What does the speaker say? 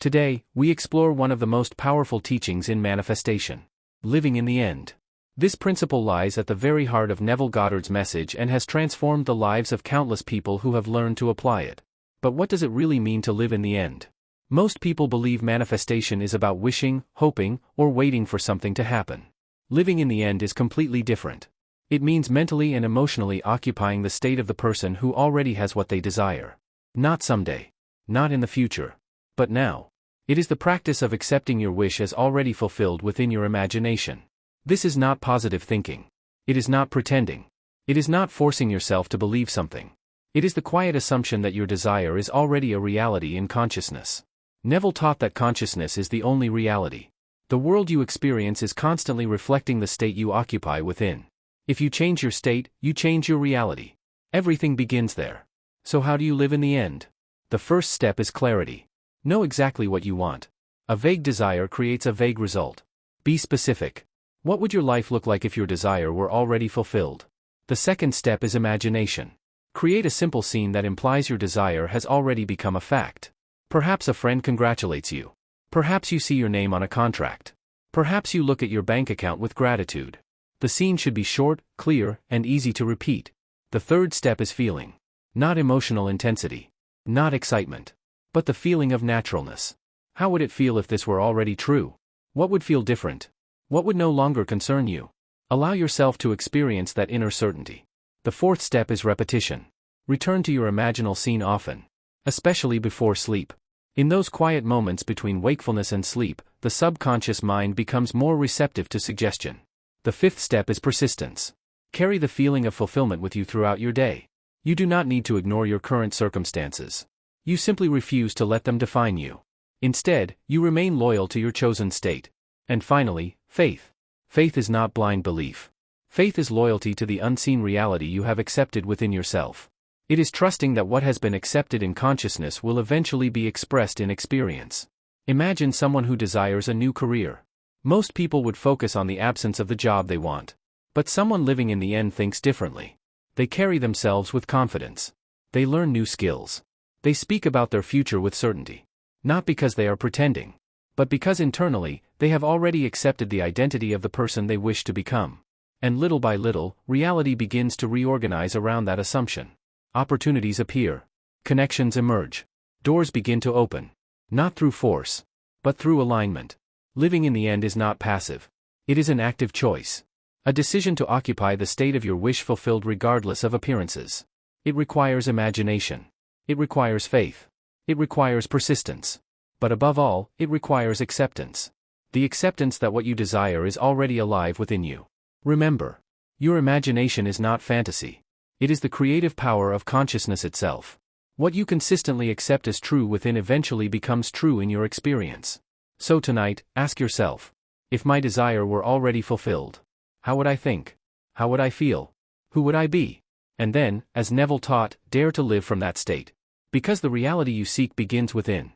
Today, we explore one of the most powerful teachings in manifestation: living in the end. This principle lies at the very heart of Neville Goddard's message and has transformed the lives of countless people who have learned to apply it. But what does it really mean to live in the end? Most people believe manifestation is about wishing, hoping, or waiting for something to happen. Living in the end is completely different. It means mentally and emotionally occupying the state of the person who already has what they desire. Not someday. Not in the future. But now. It is the practice of accepting your wish as already fulfilled within your imagination. This is not positive thinking. It is not pretending. It is not forcing yourself to believe something. It is the quiet assumption that your desire is already a reality in consciousness. Neville taught that consciousness is the only reality. The world you experience is constantly reflecting the state you occupy within. If you change your state, you change your reality. Everything begins there. So how do you live in the end? The first step is clarity. Know exactly what you want. A vague desire creates a vague result. Be specific. What would your life look like if your desire were already fulfilled? The second step is imagination. Create a simple scene that implies your desire has already become a fact. Perhaps a friend congratulates you. Perhaps you see your name on a contract. Perhaps you look at your bank account with gratitude. The scene should be short, clear, and easy to repeat. The third step is feeling. Not emotional intensity. Not excitement. But the feeling of naturalness. How would it feel if this were already true? What would feel different? What would no longer concern you? Allow yourself to experience that inner certainty. The fourth step is repetition. Return to your imaginal scene often. Especially before sleep. In those quiet moments between wakefulness and sleep, the subconscious mind becomes more receptive to suggestion. The fifth step is persistence. Carry the feeling of fulfillment with you throughout your day. You do not need to ignore your current circumstances. You simply refuse to let them define you. Instead, you remain loyal to your chosen state. And finally, faith. Faith is not blind belief. Faith is loyalty to the unseen reality you have accepted within yourself. It is trusting that what has been accepted in consciousness will eventually be expressed in experience. Imagine someone who desires a new career. Most people would focus on the absence of the job they want. But someone living in the end thinks differently. They carry themselves with confidence. They learn new skills. They speak about their future with certainty. Not because they are pretending, but because internally, they have already accepted the identity of the person they wish to become. And little by little, reality begins to reorganize around that assumption. Opportunities appear. Connections emerge. Doors begin to open. Not through force, but through alignment. Living in the end is not passive. It is an active choice. A decision to occupy the state of your wish fulfilled regardless of appearances. It requires imagination. It requires faith. It requires persistence. But above all, it requires acceptance. The acceptance that what you desire is already alive within you. Remember, your imagination is not fantasy. It is the creative power of consciousness itself. What you consistently accept as true within eventually becomes true in your experience. So tonight, ask yourself, if my desire were already fulfilled, how would I think? How would I feel? Who would I be? And then, as Neville taught, dare to live from that state. Because the reality you seek begins within.